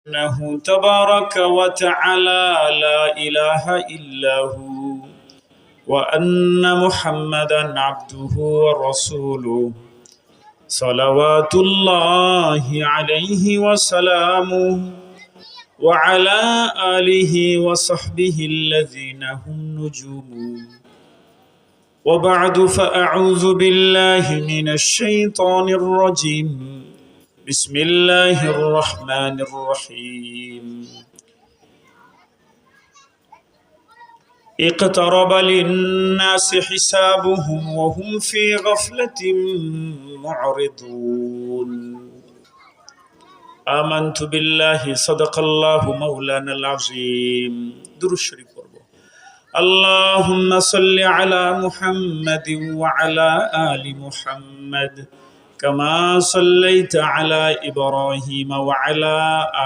إنه تبارك وتعالى لا إله إلا هو وأن محمدا عبده ورسوله صلوات الله عليه وسلامه وعلى آله وصحبه الذين هم نجوم وبعد فأعوذ بالله من الشيطان الرجيم بسم الله الرحمن الرحيم اقترب للناس حسابهم وهم في غفلة معرضون آمنت بالله صدق الله مولانا العظيم درود شريف اللهم صل على محمد وعلى آل محمد كما صليت على إبراهيم وعلى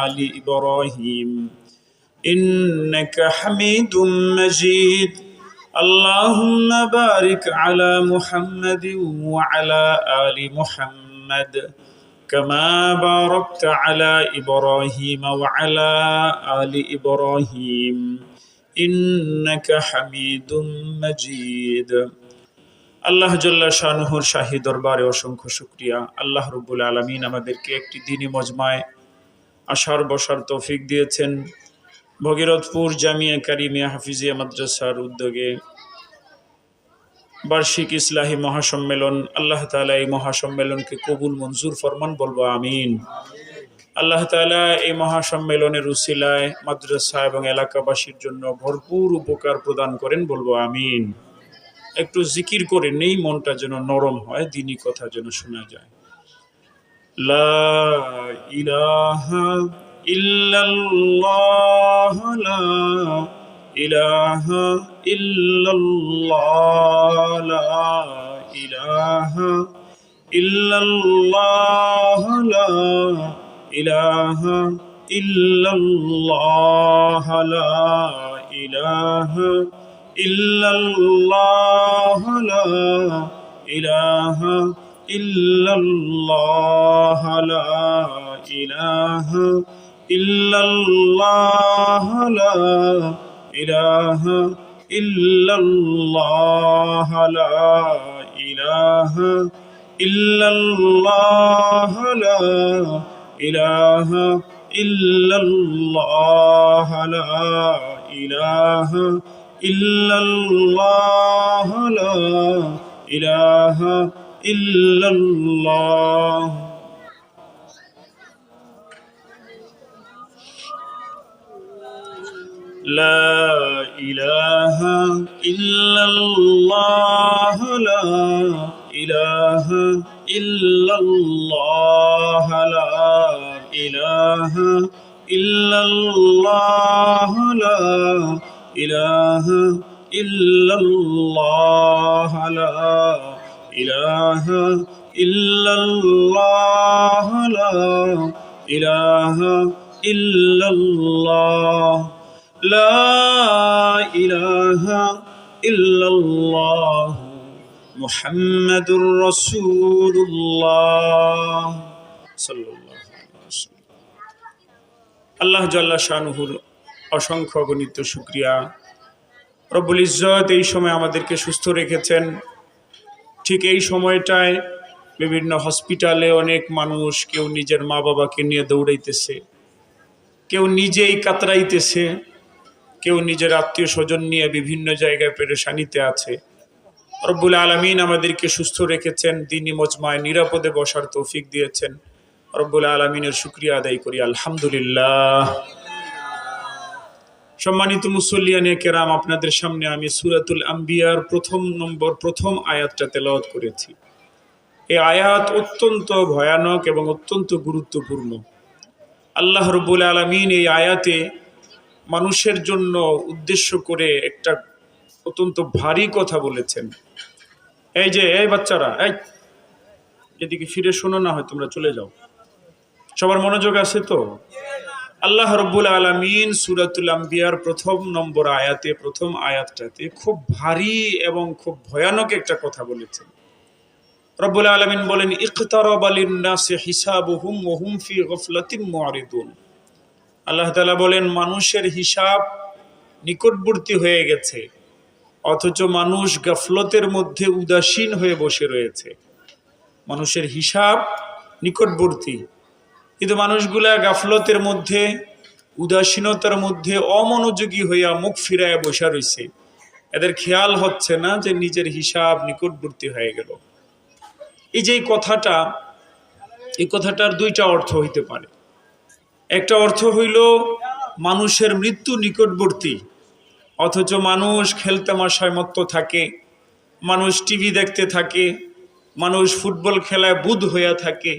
آل إبراهيم إنك حميد مجيد اللهم بارك على محمد وعلى آل محمد كما باركت على إبراهيم وعلى آل إبراهيم إنك حميد مجيد আল্লাহ জাল্লা শানুহুর শাহী দরবারে অসংখ্য শুকরিয়া। আল্লাহ রব্বুল আলামিন আমাদেরকে একটি দ্বীনি মজমায় আসার বসার তৌফিক দিয়েছেন। ভগীরথপুর জামিয়া কারিমিয়া হাফিজিয়া মাদ্রাসার উদ্যোগে বার্ষিক ইসলাহি মহাসম্মেলন, আল্লাহ তাআলা এই মহাসম্মেলনকে কবুল মঞ্জুর ফরমান, বলবো আমিন। আল্লাহ তাআলা এই মহাসম্মেলনের উসিলায় মাদ্রাসা এবং এলাকাবাসীর জন্য ভরপুর উপকার প্রদান করেন, বলবো আমিন। একটু জিকির করে নেই, মনটা যেন নরম হয়, দ্বীনি কথা যেন শোনা যায়। লা ইলাহা ইল্লাল্লাহ লা ইলাহা ইল্লাল্লাহ লা ইলাহা ইল্লাল্লাহ লা ইলাহা ইল্লাল্লাহ লা ইলাহা ইল্লাল্লাহ লা ইলাহা ইল্লাল্লাহ লা ইলাহা ইল্লাল্লাহ লা ইলাহা ইল্লাল্লাহ লা ইলাহা ইল্লাল্লাহ লা ইলাহা ইল্লাল্লাহ লা ইলাহা ইল্লাল্লাহ লা ইলাহা ইল্লাল্লাহ। লা ইলাহা ইল্লাল্লাহ লা ইলাহা ইল্লাল্লাহ লা ইলাহা ইল্লাল্লাহ লা ইলাহা ইল্লাল্লাহ লা ইলাহা ইল্লাল্লাহ লা ইলাহা ইল্লাল্লাহ লা ইলাহা ইল্লাল্লাহ মুহাম্মাদুর রাসূলুল্লাহ সাল্লাল্লাহু আলাইহি ওয়াসাল্লাম। আল্লাহ জাল্লা শানুহুর অসংখ্য অগণিত শুকরিয়া। রব্বুল ইজ্জত এই সময় আমাদেরকে সুস্থ রেখেছেন। ঠিক এই সময়টায় বিভিন্ন হসপিটালে অনেক মানুষ, কেউ নিজের মা বাবাকে নিয়ে দৌড়াইতেছে, কেউ নিজেই কাতরাইতেছে, কেউ নিজের আত্মীয় স্বজন নিয়ে বিভিন্ন জায়গায় পেরেশানিতে আছে। রব্বুল আলামিন আমাদেরকে সুস্থ রেখেছেন, দ্বীনি মজমায় নিরাপদে বসার তৌফিক দিয়েছেন। রব্বুল আলামিনের শুকরিয়া আদায় করি, আলহামদুলিল্লাহ। সম্মানিত মুসল্লিয়ানে কেরাম, আপনাদের সামনে আমি সূরাতুল আম্বিয়ার প্রথম আয়াতটা তেলাওয়াত করেছি। এই আয়াত অত্যন্ত ভয়ানক এবং অত্যন্ত গুরুত্বপূর্ণ। আল্লাহ রাব্বুল আলামিন এই আয়াতে মানুষের জন্য উদ্দেশ্য করে একটা অত্যন্ত ভারী কথা বলেছেন। এই যে এই বাচ্চারা, এই এদিকে ফিরে শোনো, না হয় তোমরা চলে যাও। সবার মনোযোগ আছে তো? আল্লাহ রাব্বুল আলামিন সূরাতুল আম্বিয়ার প্রথম আয়াতটাতে খুব ভারী এবং খুব ভয়ানক একটা কথা বলেছেন। রব্বুল আলামিন বলেন, ইকতারাবা লিন-নাসি হিসাবুহুম ওয়া হুম ফি গাফলাতিন মু'রিদুন। আল্লাহ তাআলা বলেন মানুষের হিসাব নিকটবর্তী হয়ে গেছে, অথচ মানুষ গাফলতের মধ্যে উদাসীন হয়ে বসে রয়েছে। মানুষের হিসাব নিকটবর্তী, কিন্তু মানুষগুলা গাফলতের মধ্যে, উদাসীনতার মধ্যে অমনোযোগী হইয়া মুখ ফিরাইয়া বসে রয়েছে। এদের খেয়াল হচ্ছে না যে নিজের হিসাব নিকটবর্তী হয়ে গেল। এই যে এই কথাটার দুইটা অর্থ হইতে পারে। একটা অর্থ হইল মানুষের মৃত্যু নিকটবর্তী, অথচ মানুষ খেলতামাশায় মত্ত থাকে, মানুষ টিভি দেখতে থাকে, মানুষ ফুটবল খেলায় বুঁদ হইয়া থাকে,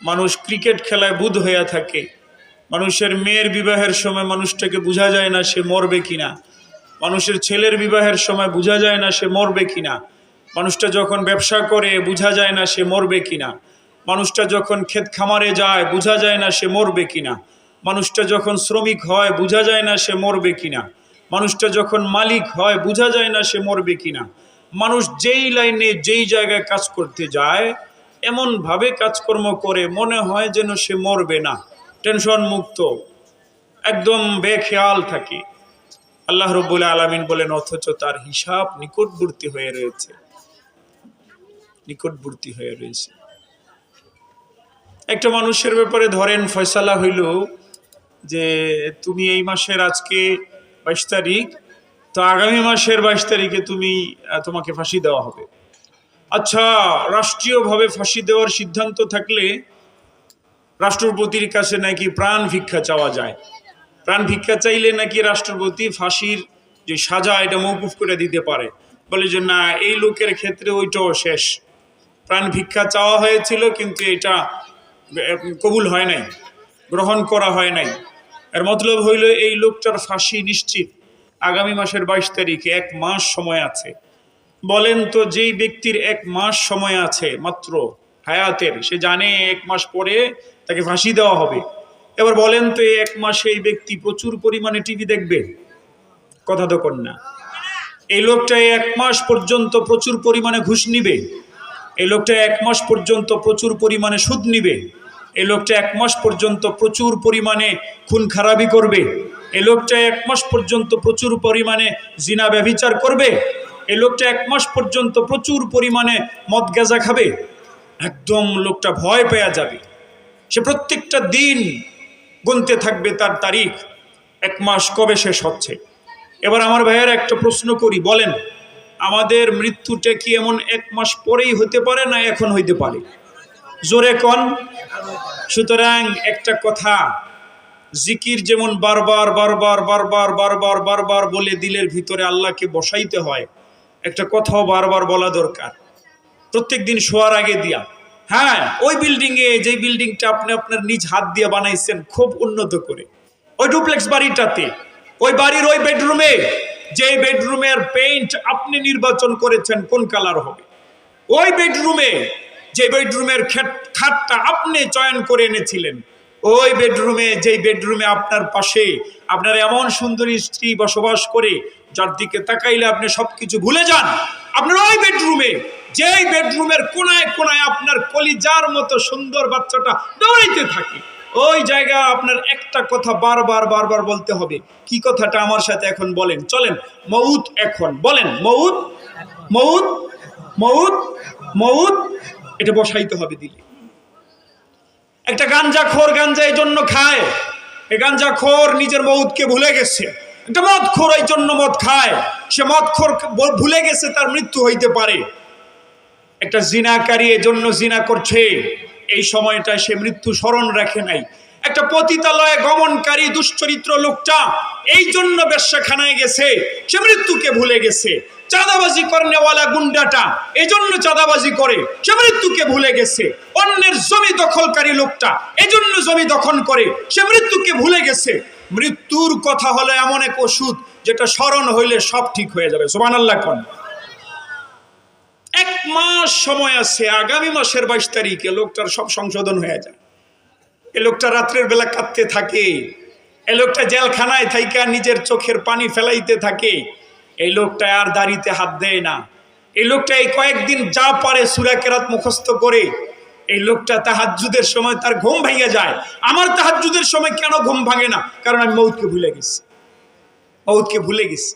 মানুষ ক্রিকেট খেলায় বুঁদ হইয়া থাকে। মানুষের মেয়ের বিবাহের সময় মানুষটাকে বোঝা যায় না সে মরবে কিনা, মানুষের ছেলের বিবাহের সময় বোঝা যায় না সে মরবে কিনা, মানুষটা যখন ব্যবসা করে বোঝা যায় না সে মরবে কিনা, মানুষটা যখন ক্ষেত খামারে যায় বোঝা যায় না সে মরবে কিনা, মানুষটা যখন শ্রমিক হয় বোঝা যায় না সে মরবে কিনা, মানুষটা যখন মালিক হয় বোঝা যায় না সে মরবে কিনা। মানুষ যেই লাইনে যেই জায়গায় কাজ করতে যায় এমনভাবে কাজকর্ম করে মনে হয় যেন সে মরবে না, টেনশন মুক্ত, একদম বেখেয়াল থাকে। আল্লাহ রাব্বুল আলামিন বলেন অথচ তার হিসাব নিকটবর্তী হয়ে রয়েছে, নিকটবর্তী হয়ে রয়েছে। একটা মানুষের ব্যাপারে ধরেন ফয়সালা হইল যে তুমি এই মাসের আজকে 22 তারিখ, তো আগামী মাসের 22 তারিখে তোমাকে ফাঁসি দেওয়া হবে। আচ্ছা, রাষ্ট্রীয়ভাবে ফাঁসি দেওয়ার সিদ্ধান্ত থাকলে রাষ্ট্রপতির কাছে নাকি প্রাণ ভিক্ষা চাওয়া যায়। প্রাণ ভিক্ষা চাইলে নাকি রাষ্ট্রপতি ফাঁসির যে সাজা এটা মওকুফ করে দিতে পারে। বলে যে না, এই লোকের ক্ষেত্রে ওইটাও শেষ, প্রাণ ভিক্ষা চাওয়া হয়েছিল কিন্তু এটা কবুল হয় নাই, গ্রহণ করা হয় নাই। এর মতলব হইল এই লোকটার ফাঁসি নিশ্চিত আগামী মাসের 22 তারিখে, 1 মাস সময় আছে। বলেন তো যেই ব্যক্তির 1 মাস সময় আছে মাত্র হায়াতের, সে জানে 1 মাস পরে তাকে ফাঁসি দেওয়া হবে। এবার বলেন তো এই 1 মাসে এই ব্যক্তি প্রচুর পরিমাণে টিভি দেখবে? কথা তো কন না। এই লোকটা 1 মাস পর্যন্ত প্রচুর পরিমাণে ঘুষ নিবে, এই লোকটা 1 মাস পর্যন্ত প্রচুর পরিমাণে সুদ নিবে, এই লোকটা 1 মাস পর্যন্ত প্রচুর পরিমাণে খুন খারাপি করবে, এই লোকটা 1 মাস পর্যন্ত প্রচুর পরিমাণে জিনা ব্যভিচার করবে, এই লোকটা 1 মাস পর্যন্ত প্রচুর পরিমাণে মদ গাঁজা খাবে। একদম লোকটা ভয় পেয়ে যাবে, সে প্রত্যেকটা দিন গুনতে থাকবে তার তারিখ, 1 মাস কবে শেষ হচ্ছে। এবার আমার ভাইয়েরা একটা প্রশ্ন করি, বলেন আমাদের মৃত্যুটা কি এমন 1 মাস পরেই হতে পারে না এখন হইতে পারে? জোরে কন। সুতরাং একটা কথা, জিকির যেমন বারবার বারবার বারবার বারবার বারবার বলে দিলের ভিতরে আল্লাহকে বসাইতে হয়, একটা কথাও বারবার বলা দরকার, প্রত্যেক দিন শোয়ার আগে দিয়া। হ্যাঁ, ওই বিল্ডিংয়ে, যে বিল্ডিংটা আপনি আপনার নিজ হাত দিয়ে বানাইছেন খুব উন্নত করে, ওই ডুপ্লেক্স বাড়িটাতে, ওই বাড়ির ওই বেডরুমে, যে বেডরুমের পেইন্ট আপনি নির্বাচন করেছেন কোন কালার হবে, ওই বেডরুমে যে বেডরুমের খাটটা আপনি চয়ন করে এনেছিলেন, ওই বেডরুমে, যেই বেডরুমে আপনার পাশে আপনার এমন সুন্দরী স্ত্রী বসবাস করে যার দিকে তাকাইলে আপনি সবকিছু ভুলে যান, আপনার ওই বেডরুমে, যেই বেডরুমের কোনায় কোনায় আপনার কলিজার মতো সুন্দর বাচ্চাটা দৌড়াইতে থাকে, ওই জায়গা আপনার একটা কথা বারবার বারবার বলতে হবে। কি কথাটা আমার সাথে এখন বলেন, চলেন। মউত, এখন বলেন মউত, মউত, মউত, মউত, এটা বসাইতে হবে দিলে। একটা গাঞ্জাখোর গাঞ্জা এই জন্য খায়, এই গাঞ্জাখোর নিজের মউতকে ভুলে গেছে। একটা মদখোর এই জন্য মদ খায়, সে মদখোর ভুলে গেছে তার মৃত্যু হইতে পারে। একটা জিনাকারী এই জন্য জিনা করছে, এই সময়টা সে মৃত্যু স্মরণ রাখে নাই। একটা পতিতালয়ে গমনকারী দুশ্চরিত্র লোকটা এই জন্য বেশ্যাখানায় গেছে, সে মৃত্যুকে ভুলে গেছে। চাঁদাবাজি করনেওয়ালা গুন্ডাটা এই জন্য চাঁদাবাজি করে, সে মৃত্যুকে ভুলে গেছে। অন্যের জমি দখলকারী লোকটা এই জন্য জমি দখল করে, সে মৃত্যুকে ভুলে গেছে। মৃত্যুর কথা হলো এমন এক ওষুধ যেটা স্মরণ হইলে সব ঠিক হয়ে যাবে। সুবহানাল্লাহ কোন। 1 মাস সময় আছে, আগামী মাসের 22 তারিখে লোকটার সব সংশোধন হয়ে যায়। এ লোকটা রাত্রের বেলা কাঁদতে থাকে, এ লোকটা জেলখানায় থাইকা নিজের চোখের পানি ফেলাইতে থাকে, এই লোকটা আর দাড়িতে হাত দেয় না, এই লোকটা এই কয়েকদিন যা পারে সূরা কেরাত মুখস্থ করে এই লোকটা তাহাজ্জুদের সময় তার ঘুম ভেঙে যায়। আমার তাহাজ্জুদের সময় কেন ঘুম ভাঙে না? কারণ আমি মউতকে ভুলে গেছি, মউতকে ভুলে গেছি।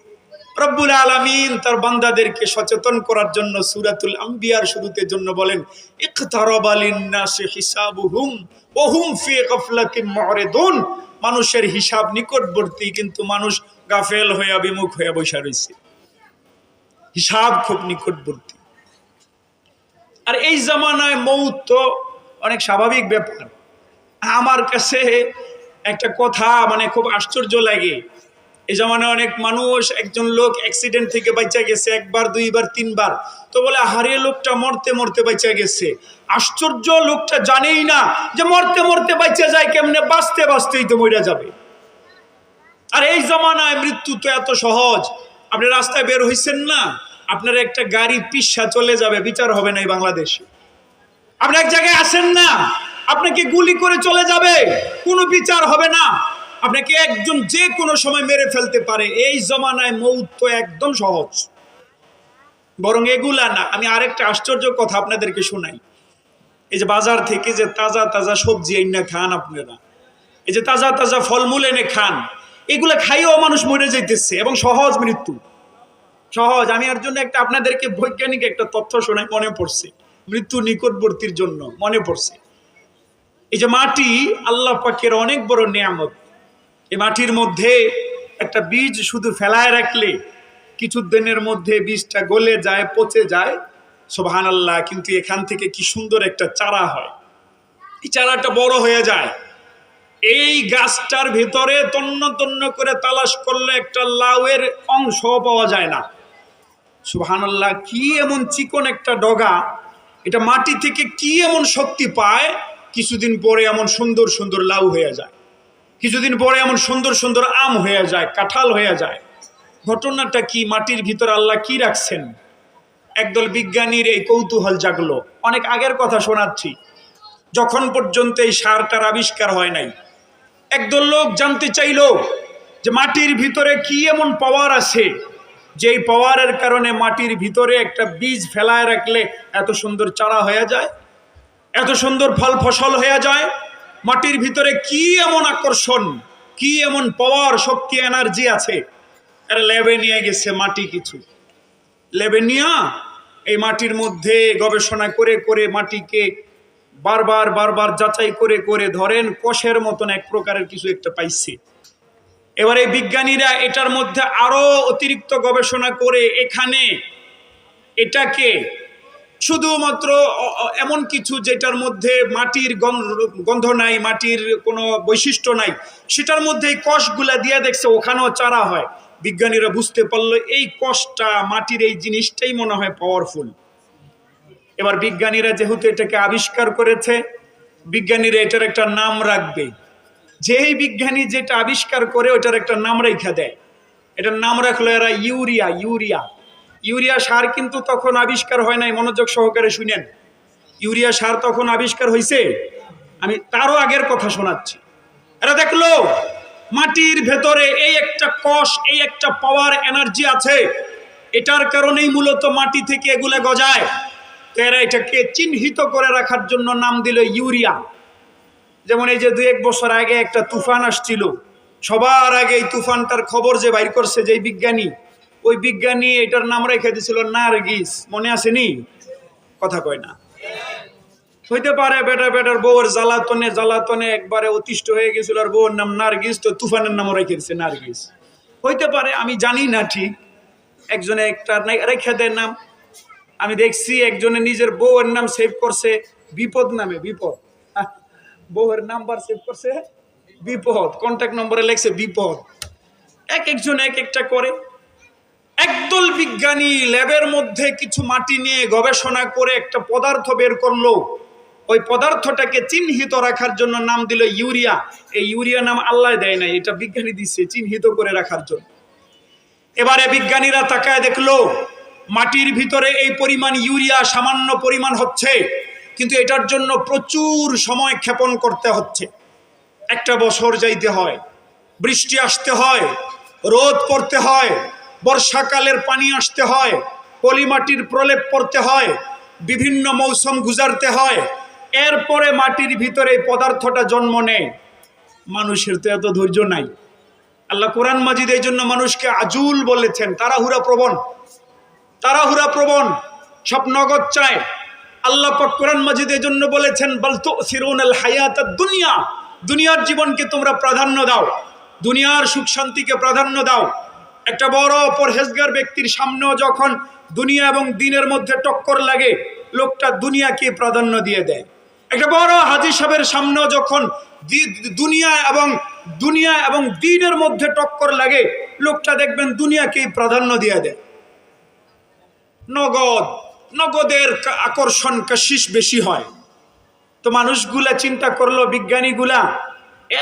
রব্বুল আলামিন তার বান্দাদেরকে সচেতন করার জন্য সূরাতুল আম্বিয়ার শুরুতে জন্য বলেন, ইকতারাবা লিন-নাসি হিসাবুহুম ওয়া হুম ফি গাফলাতিন মুরিদুন। মানুষের হিসাব নিকটবর্তী, কিন্তু মানুষ গাফেল হয়ে বিমুখ হয়ে বসে রয়েছে। হিসাব খুব নিকটবর্তী। আর এই জামানায় মউত তো অনেক স্বাভাবিক ব্যাপার। আমার কাছে একটা কথা খুব আশ্চর্য লাগে। এই জামানায় অনেক মানুষ, একজন লোক অ্যাক্সিডেন্ট থেকে বাঁচা গেছে একবার, দুইবার, তিনবার, তো বলে হারিয়ে লোকটা মরতে মরতে বাঁচা গেছে। আশ্চর্য, লোকটা জানেই না যে মরতে মরতে বাঁচা যায় কেমনে, বাঁচতে বাঁচতেই তো মরে যাবে। আর এই জামানায় মৃত্যু তো এত সহজ। আপনি রাস্তায় বের হইছেন না, আপনার একটা গাড়ি পিচ্ছা চলে যাবে, বিচার হবে না এই বাংলাদেশে। আপনি এক জায়গায় আসেন না, আপনাকে গুলি করে চলে যাবে, কোনো বিচার হবে না। আপনাকে একজন যে কোনো সময় মেরে ফেলতে পারে। এই জমানায় মউত তো একদম সহজ। বরং এগুলা না, আমি আরেকটা আশ্চর্য কথা আপনাদেরকে শোনাই। এই যে বাজার থেকে যে তাজা তাজা সবজি এনে খান আপনারা, এই যে তাজা তাজা ফলমূল এনে খান, এগুলা খাইয়েও মানুষ মরে যাইতেছে, এবং সহজ মৃত্যু, সহজ। আমি এর জন্য আপনাদেরকে বৈজ্ঞানিক একটা তথ্য শোনাই, মনে পড়ছে, মৃত্যু নিকটবর্তীর জন্য মনে পড়ছে। এই যে মাটি আল্লাহ পাকের অনেক বড় নিয়ামত। এই মাটির মধ্যে একটা বীজ শুধু ফেলায় রাখলে কিছু দিনের মধ্যে বীজটা গলে যায়, পচে যায়, সুবহানাল্লাহ। কিন্তু এখান থেকে কি সুন্দর একটা চারা হয়, এই চারাটা বড় হয়ে যায়। এই গাছটার ভিতরে তন্ন তন্ন করে তালাশ করলে একটা লাউয়ের অংশ পাওয়া যায় না। সুবহানাল্লাহ, কি এমন চিকন একটা ডগা, এটা মাটি থেকে কি এমন শক্তি পায়, কিছুদিন পরে এমন সুন্দর সুন্দর লাউ হয়ে যায়, কিছুদিন পরে এমন সুন্দর সুন্দর আম হয়ে যায়, কাঁঠাল হয়ে যায়। ঘটনাটা কি? মাটির ভিতরে আল্লাহ কি রাখছেন? একদল বিজ্ঞানীর এই কৌতূহল জাগলো। অনেক আগের কথা শোনাচ্ছি, যখন পর্যন্ত এই সারটার আবিষ্কার হয় নাই। একদল লোক জানতে চাইল যে মাটির ভিতরে কি এমন পাওয়ার আছে, যেই পাওয়ারের কারণে মাটির ভিতরে একটা বীজ ফেলায় রাখলে এত সুন্দর চারা হয়ে যায়, এত সুন্দর ফল ফসল হয়ে যায়। মাটির ভিতরে কি এমন আকর্ষণ, কি এমন পাওয়ার, শক্তি, এনার্জি আছে। এরা ল্যাবে নিয়ে গেছে মাটি, কিছু ল্যাবে নিয়ে এই মাটির মধ্যে গবেষণা করে করে মাটিকে বারবার বারবার যাচাই করে করে ধরেন কোষের মতন এক প্রকারের কিছু একটা পাইছে। এবারে বিজ্ঞানীরা এটার মধ্যে আরো অতিরিক্ত গবেষণা করে এখানে এটাকে শুধুমাত্র এমন কিছু যেটার মধ্যে মাটির গন্ধ নাই, মাটির কোনো বৈশিষ্ট্য নাই, সেটার মধ্যে এই কোষগুলা দিয়ে দেখছে ওখানেও চারা হয়। বিজ্ঞানীরা বুঝতে পারলো এই কোষটা, মাটির এই জিনিসটাই মনে হয় পাওয়ারফুল। এবার বিজ্ঞানীরা যেহেতু এটাকে আবিষ্কার করেছে, বিজ্ঞানীরা এটার একটা নাম রাখবে। যেই বিজ্ঞানী যেটা আবিষ্কার করে ওটার একটা নাম রেখে দেয়। এটার নাম রাখলো এরা ইউরিয়া। ইউরিয়া ইউরিয়া সার কিন্তু তখন আবিষ্কার হয় নাই, মনোযোগ সহকারে শুনেন। ইউরিয়া সার তখন আবিষ্কার হয়েছে, আমি তারও আগের কথা শোনাচ্ছি। এরা দেখলো মাটির ভেতরে এই একটা কোষ, এই একটা পাওয়ার, এনার্জি আছে, এটার কারণেই মূলত মাটি থেকে এগুলা গজায়। তো এরা এটাকে চিহ্নিত করে রাখার জন্য নাম দিল ইউরিয়া। যেমন এই যে 2-1 বছর আগে একটা তুফান আসছিল, সবার আগে এই তুফানটার খবর যে বাইর করছে যে বিজ্ঞানী, ওই বিজ্ঞানী এটার নাম রেখে দিয়েছিল নার্গিস। মনে আসেনি? কথা কয় না। হইতে পারে বেটার বউয়ের জ্বালাতনে জ্বালাতনে একবারে অতিষ্ঠ হয়ে গেছিল, আর বউয়ের নাম নার্গিস, তো তুফানের নামও রেখে দিচ্ছে নার্গিস। হইতে পারে, আমি জানি না ঠিক। একজনে একটা রেখে দেয় নাম। আমি দেখছি একজনে নিজের বউয়ের নাম সেভ করছে বিপদ নামে, বিপদ। বউয়ের নাম্বার সেভ করছে বিপদ, কন্ট্যাক্ট নম্বরে লেখছে বিপদ। এক একজন এক একটা করে। একদল বিজ্ঞানী ল্যাবের মধ্যে কিছু মাটি নিয়ে গবেষণা করে একটা পদার্থ বের করলো। ওই পদার্থটাকে চিহ্নিত রাখার জন্য নাম দিল ইউরিয়া। এই ইউরিয়া নাম আল্লাহ দেয় নাই, এটা বিজ্ঞানী দিচ্ছে চিহ্নিত করে রাখার জন্য। এবারে বিজ্ঞানীরা তাকায় দেখলো মাটির ভিতরে এই পরিমাণ ইউরিয়া সামান্য পরিমাণ হচ্ছে, কিন্তু এটার জন্য প্রচুর সময় ক্ষেপণ করতে হচ্ছে। 1 বছর যাইতে হয়, বৃষ্টি আসতে হয়, রোদ পড়তে হয়, বর্ষাকালের পানি আসতে হয়, পলিমাটির প্রলেপ পড়তে হয়, বিভিন্ন মৌসুম গুজারতে হয়, এরপরে মাটির ভিতরে এই পদার্থটা জন্ম নেয়। মানুষের তো এত ধৈর্য নাই। আল্লাহ কোরআন মাজিদ এই জন্য মানুষকে আজুল বলেছেন, তাড়াহুড়া প্রবণ, সব নগদ চায়। আল্লাহ পাক কোরআন মাজিদ এই জন্য বলেছেন, বাল তুসিরুনাল হায়াতাদ দুনিয়া, দুনিয়ার জীবনকে তোমরা প্রাধান্য দাও, দুনিয়ার সুখ শান্তিকে প্রাধান্য দাও। একটা বড় পরহেজগার ব্যক্তির সামনেও যখন দুনিয়া এবং দ্বীনের মধ্যে টক্কর লাগে, লোকটা দুনিয়াকে প্রাধান্য দিয়ে দেয়। একটা বড় হাজী সাহেবের সামনেও যখন দুনিয়া এবং দ্বীনের মধ্যে টক্কর লাগে, লোকটা দেখবেন দুনিয়াকেই প্রাধান্য দিয়ে দেয়। নগদের আকর্ষণ কাশিস বেশি হয়। তো মানুষগুলা চিন্তা করলো, বিজ্ঞানীগুলা,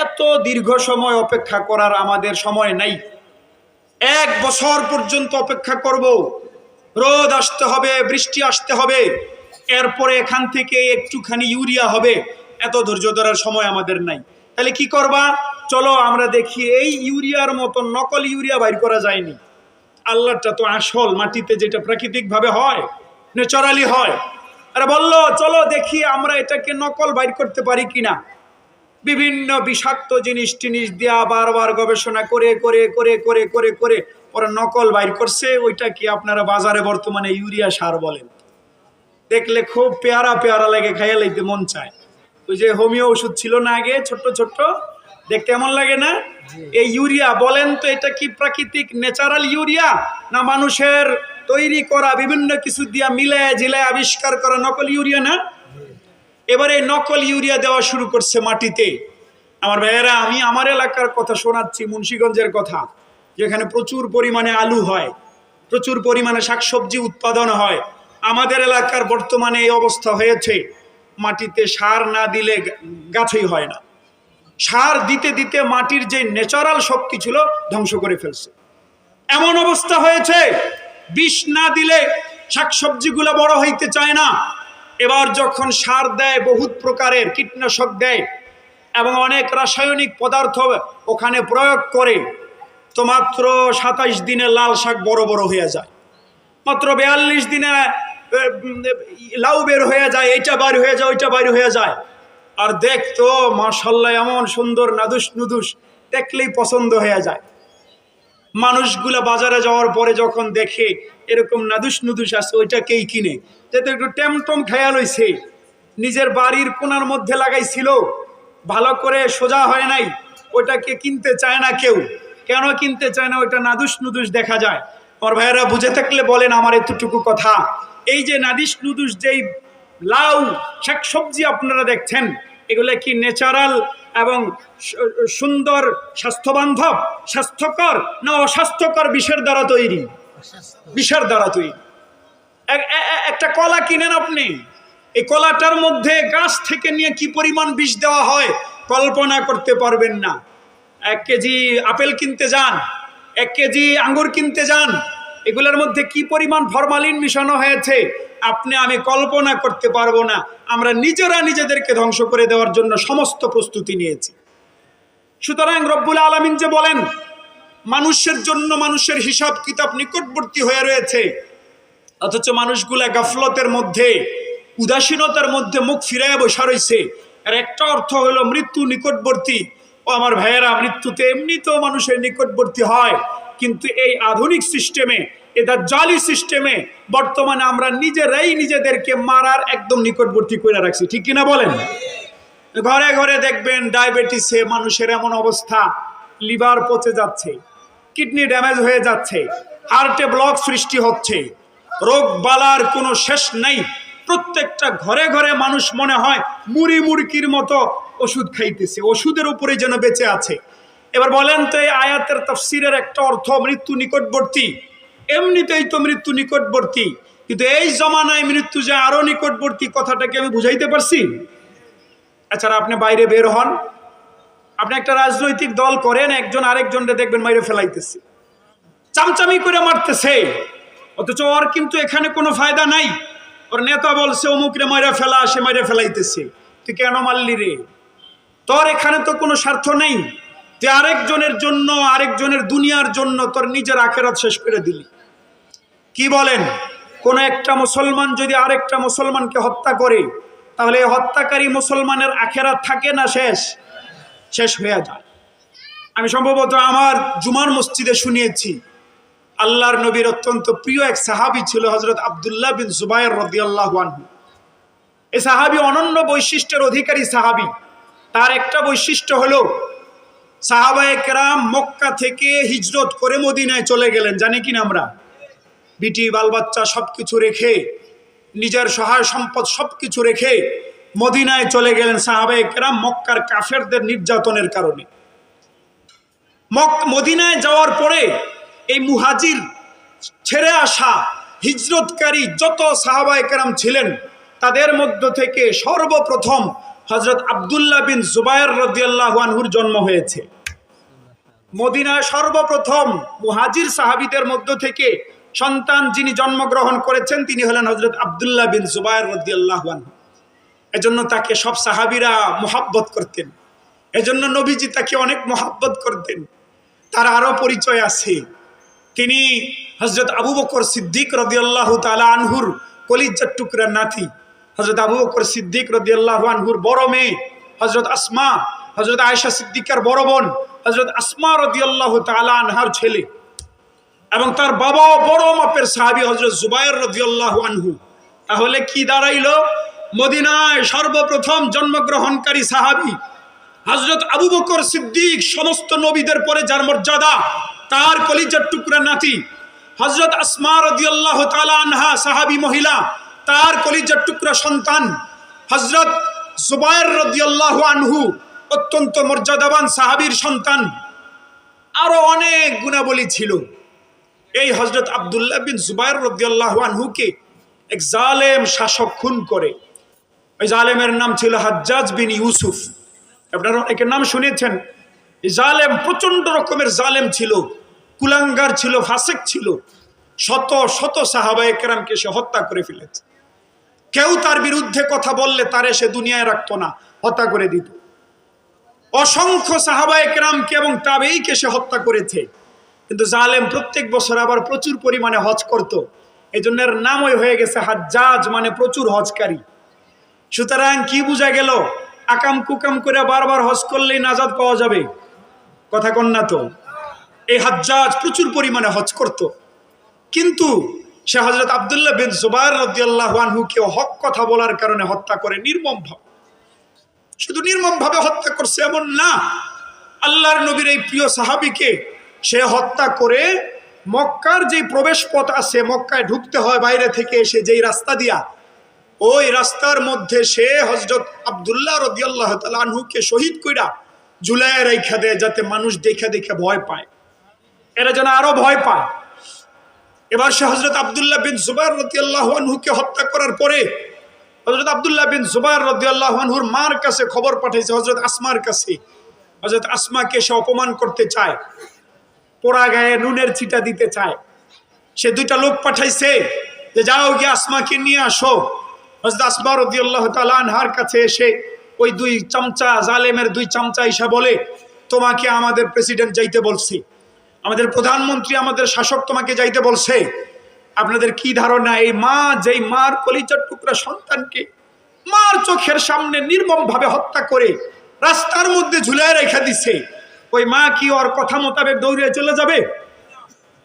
এত দীর্ঘ সময় অপেক্ষা করার আমাদের সময় নাই। 1 বছর পর্যন্ত অপেক্ষা করব, রোদ আসতে হবে, বৃষ্টি আসতে হবে, এরপরে এখান থেকে একটুখানি ইউরিয়া হবে, এত ধৈর্য ধরার সময় আমাদের নাই। তাহলে কি করবা? চলো আমরা দেখি এই ইউরিয়ার মতো নকল ইউরিয়া বাইর করা যায়নি। আল্লাহটা তো আসল, মাটিতে যেটা প্রাকৃতিক ভাবে হয়, ন্যাচারালি হয়। আরে বললো চলো দেখি আমরা এটাকে নকল বাইর করতে পারি কিনা। বিভিন্ন বিষাক্ত জিনিস দিয়া বারবার গবেষণা করে করে করে করে করে করে পরে নকল বাইর করছে। ওইটা কি আপনারা বাজারে বর্তমানে ইউরিয়া সার বলেন। দেখলে খুব পেয়ারা পেয়ারা লাগে, খাইয়া লাইতে মন চায়। ওই যে হোমিও ওষুধ ছিল না আগে, ছোট্ট ছোট্ট, দেখতে এমন লাগে না? এই ইউরিয়া বলেন তো, এটা কি প্রাকৃতিক ন্যাচারাল ইউরিয়া, না মানুষের তৈরি করা বিভিন্ন কিছু দিয়া মিলায় জিলায় আবিষ্কার করা নকল ইউরিয়া? না। এবারে নকল ইউরিয়া দেওয়া শুরু করছে মাটিতে। আমার ভাইয়েরা, আমি আমার এলাকার কথা শোনাচ্ছি, মুন্সিগঞ্জের কথা, যেখানে প্রচুর পরিমাণে আলু হয়, প্রচুর পরিমাণে শাকসবজি উৎপাদন হয়। আমাদের এলাকার বর্তমানে এই অবস্থা হয়েছে, মাটিতে সার না দিলে গাছই হয় না। সার দিতে দিতে মাটির যে ন্যাচারাল শক্তি ছিল ধ্বংস করে ফেলছে। এমন অবস্থা হয়েছে, বিষ না দিলে শাকসবজিগুলো বড় হইতে চায় না। এবার যখন সার দেয়, বহুত প্রকারের কীটনাশক দেয় এবং অনেক রাসায়নিক পদার্থ ওখানে প্রয়োগ করে, তো মাত্র 27 দিনে লাল শাক বড় বড় হয়ে যায়, মাত্র 42 দিনে লাউ বের হয়ে যায়, এইটা বাইর হয়ে যায়, ওইটা বাইর হয়ে যায়। আর দেখতো মাশাআল্লাহ এমন সুন্দর নাদুস নুদুস, দেখলেই পছন্দ হয়ে যায়। মানুষগুলা বাজারে যাওয়ার পরে যখন দেখে এরকম নাদুস নুদুস আছে, ওইটাকেই কিনে। যেহেতু একটু টেমটম খেয়াল হয়েছে, নিজের বাড়ির কোনার মধ্যে লাগাইছিল, ভালো করে সোজা হয় নাই, ওইটাকে কিনতে চায় না কেউ। কেন কিনতে চায় না? ওইটা নাদুস নুদুস দেখা যায়। আমার ভাইয়েরা বুঝে থাকলে বলেন আমার এতটুকু কথা। এই যে নাদিস নুদুস, যেই লাউ শাকসবজি আপনারা দেখছেন, এগুলো কি ন্যাচারাল এবং সুন্দর স্বাস্থ্যবান্ধব, স্বাস্থ্যকর, না অস্বাস্থ্যকর বিষের দ্বারা তৈরি? বিষের দ্বারা তৈরি। একটা কলা কিনেন আপনি, এই কলাটার মধ্যে গাছ থেকে নিয়ে কি পরিমাণ বিষ দেওয়া হয় কল্পনা করতে পারবেন না। 1 কেজি আপেল কিনতে যান, 1 কেজি আঙ্গুর কিনতে যান, এগুলোর মধ্যে কি পরিমাণ ফরমালিন মিশানো হয়েছে আপনি আমি কল্পনা করতে পারবো না। আমরা নিজেরা নিজেদেরকে ধ্বংস করে দেওয়ার জন্য সমস্ত প্রস্তুতি নিয়েছি। সুতরাং রব্বুল আলামিন যে বলেন মানুষের জন্য মানুষের হিসাব কিতাব নিকটবর্তী হয়ে রয়েছে, অথচ মানুষগুলা গাফলতের মধ্যে, উদাসীনতার মধ্যে মুখ ফিরাইয়া বসা রয়েছে। আর একটা অর্থ হলো মৃত্যু নিকটবর্তী। ও আমার ভাইয়েরা, মৃত্যুতে এমনিতেও মানুষের নিকটবর্তী হয়, কিন্তু এই আধুনিক সিস্টেমে, এটা জালি সিস্টেমে বর্তমানে আমরা নিজেরাই নিজেদেরকে মারার একদম নিকটবর্তী করে রাখছি। ঠিক কিনা বলেন? ঘরে ঘরে দেখবেন ডায়াবেটিসে মানুষের এমন অবস্থা, লিভার পচে যাচ্ছে, কিডনি ড্যামেজ হয়ে যাচ্ছে, হার্টে ব্লক সৃষ্টি হচ্ছে, রোগ বালার কোনো শেষ নাই। প্রত্যেকটা ঘরে ঘরে মানুষ মনে হয় মুড়ি মুড়কির মতো ওষুধ খাইতেছে, ওষুধের উপরে যেন বেঁচে আছে। এবার বলেন তো, এই আয়াতের তাফসীরের একটা অর্থ মৃত্যু নিকটবর্তী। এমনিতেই তো মৃত্যু নিকটবর্তী, কিন্তু এই জমানায় মৃত্যু যে আরো নিকটবর্তী, কথাটাকে আমি বুঝাইতে পারছি? এছাড়া আপনি বাইরে বের হন, আপনি একটা রাজনৈতিক দল করেন, একজন আরেকজনকে দেখবেন মাইরে ফেলাইতেছে, চামচামি করে মারতেছে, অথচ ওর কিন্তু এখানে কোনো ফায়দা নাই। ওর নেতা বলছে অমুকরে মাইরে ফেলা, সে মাইরে ফেলাইতেছে। তুই কেন মারলি রে? তোর এখানে তো কোনো স্বার্থ নেই, তুই আরেকজনের জন্য, আরেকজনের দুনিয়ার জন্য তোর নিজের আখেরাত শেষ করে দিলি। কি বলেন? কোন একটা মুসলমান যদি আরেকটা মুসলমানকে হত্যা করে, তাহলে এই হত্যাকারী মুসলমানের আখেরাত থাকে না শেষ? শেষ হয়ে যায়। আমি সম্ভবত আমার জুমার মসজিদে শুনিয়েছি, আল্লাহর নবীর অত্যন্ত প্রিয় এক সাহাবী ছিল হযরত আব্দুল্লাহ বিন জুবায়ের রাদিয়াল্লাহু আনহু। এই সাহাবী অনন্য বৈশিষ্ট্যের অধিকারী সাহাবী। তার একটা বৈশিষ্ট্য হলো সাহাবায়ে কেরাম মক্কা থেকে হিজরত করে মদিনায় চলে গেলেন, জানি কিনা আমরা? বিটি বাল বাচ্চা সবকিছু রেখে, নিজের সহায় সম্পদ সবকিছু রেখে মদিনায় চলে গেলেন সাহাবায়ে কেরাম মক্কার কাফেরদের নির্যাতনের কারণে। মদিনায় যাওয়ার পরে এই মুহাজির ছেড়ে আসা হিজরতকারী যত সাহাবায়ে কেরাম ছিলেন তাদের মধ্য থেকে সর্বপ্রথম হযরত আব্দুল্লাহ বিন জুবায়ের রাদিয়াল্লাহু আনহুর জন্ম হয়েছে। মদিনায় সর্বপ্রথম মুহাজির সাহাবীদের মধ্য থেকে সন্তান যিনি জন্মগ্রহণ করেছেন তিনি হলেন হযরত আব্দুল্লাহ বিন জুবায়ের রাদিয়াল্লাহু আনহু। এজন্য তাকে সব সাহাবীরা মুহাব্বত করতেন, এজন্য নবীজি তাকে অনেক মুহাব্বত করতেন। তার আরো পরিচয় আছে, তিনি হযরত আবু বকর সিদ্দিক রাদিয়াল্লাহু তাআলা আনহুর কলিজার টুকরা নাতি। হযরত আবু বকর সিদ্দিক রাদিয়াল্লাহু আনহুর বড় মেয়ে হযরত আসমা, হযরত আয়েশা সিদ্দিকার বড় বোন হযরত আসমা রাদিয়াল্লাহু তাআলা আনহার ছেলে, এবং তার বাবাও বড় মাপের সাহাবী হযরত জুবায়ের রাদিয়াল্লাহু আনহু। তাহলে কি দাঁড়াইলো? মদিনায় সর্বপ্রথম জন্মগ্রহণকারী সাহাবী হযরত আবু বকর সিদ্দিক, সমস্ত নবীদের পরে যার মর্যাদা, তার কলিজার টুকরা নাতি হযরত আসমা রাদিয়াল্লাহু তাআলা আনহা সাহাবী মহিলা, তার কলিজার টুকরা সন্তান হযরত জুবায়ের রাদিয়াল্লাহু আনহু, অত্যন্ত মর্যাদাবান সাহাবীর সন্তান। আরো অনেক গুণাবলী ছিল। এই হযরত আব্দুল্লাহ বিন জুবায়ের রাদিয়াল্লাহু আনহুকে এক জালেম শাসক খুন করে। ওই জালেমের নাম ছিল হাজ্জাজ বিন ইউসুফ। আপনারা অনেকের নাম শুনেছেন। এই জালেম প্রচন্ড রকমের জালেম ছিল, কুলাঙ্গার ছিল, ফাসিক ছিল। শত শত সাহাবায়ে কেরামকে সে হত্যা করে ফেলেছে। কেউ তার বিরুদ্ধে কথা বললে তারে সে দুনিয়ায় রাখতো না, হত্যা করে দিত। অসংখ্য সাহাবায়ে কেরামকে এবং তাবেঈকে সে হত্যা করেছে। কিন্তু জালেম প্রত্যেক বছর আবার প্রচুর পরিমাণে হজ করত, এই জন্য এর নামই হয়ে গেছে হাজ্জাজ, মানে প্রচুর হজকারী। সুতরাং কি বোঝা গেল? আকাম কুকাম করে বারবার হজ করলেই নাজাত পাওয়া যাবে? কথা কন না তো। এই হাজ্জাজ প্রচুর পরিমাণে হজ করত, কিন্তু সে হযরত আব্দুল্লাহ বিন জুবায়ের রাদিয়াল্লাহু আনহুকে হক কথা বলার কারণে হত্যা করে নির্মমভাবে। শুধু নির্মমভাবে হত্যা করছে এমন না, আল্লাহর নবীর এই প্রিয় সাহাবীকে সে হত্যা করে মক্কার যে প্রবেশ পথ আছে, মক্কায় ঢুকতে হয় বাইরে থেকে এসে যেই রাস্তা দিয়া, ওই রাস্তার মধ্যে সে হযরত আব্দুল্লাহ রাদিয়াল্লাহু তাআলা আনহুকে শহীদ কইরা ঝুলায় রাইখা দেয়, যাতে মানুষ দেখে দেখে ভয় পায়, এরা যেন আরো ভয় পায়। এবার সে হযরত আব্দুল্লাহ বিন জুবায়ের রাদিয়াল্লাহু আনহুকে হত্যা করার পরে হযরত আব্দুল্লাহ বিন জুবায়ের রাদিয়াল্লাহু আনহুর মার কাছে খবর পাঠাইছে, হযরত আসমার কাছে। হযরত আসমাকে সে অপমান করতে চায়, পোড়া গায়ে নুনের ছিটা দিতে চায়। সে দুইটা লোক পাঠাইছে যে যাও গিয়ে আসমাকে নিয়ে আসো। হযরত আসমা রাদিয়াল্লাহু তাআলা আনহার কাছে এসে ওই দুই চামচা, জালেমের দুই চামচা এসে বলে, তোমাকে আমাদের প্রেসিডেন্ট যাইতে বলছে, আমাদের প্রধানমন্ত্রী, আমাদের শাসক তোমাকে যাইতে বলছে। আপনাদের কি ধারণা, এই মা যেই মার কলিজার টুকরা সন্তানকে মার চোখের সামনে নির্মমভাবে হত্যা করে রাস্তার মধ্যে ঝুলায় রেখে দিছে, ওই মা কি ওর কথা মোতাবেক দৌড়ে চলে যাবে?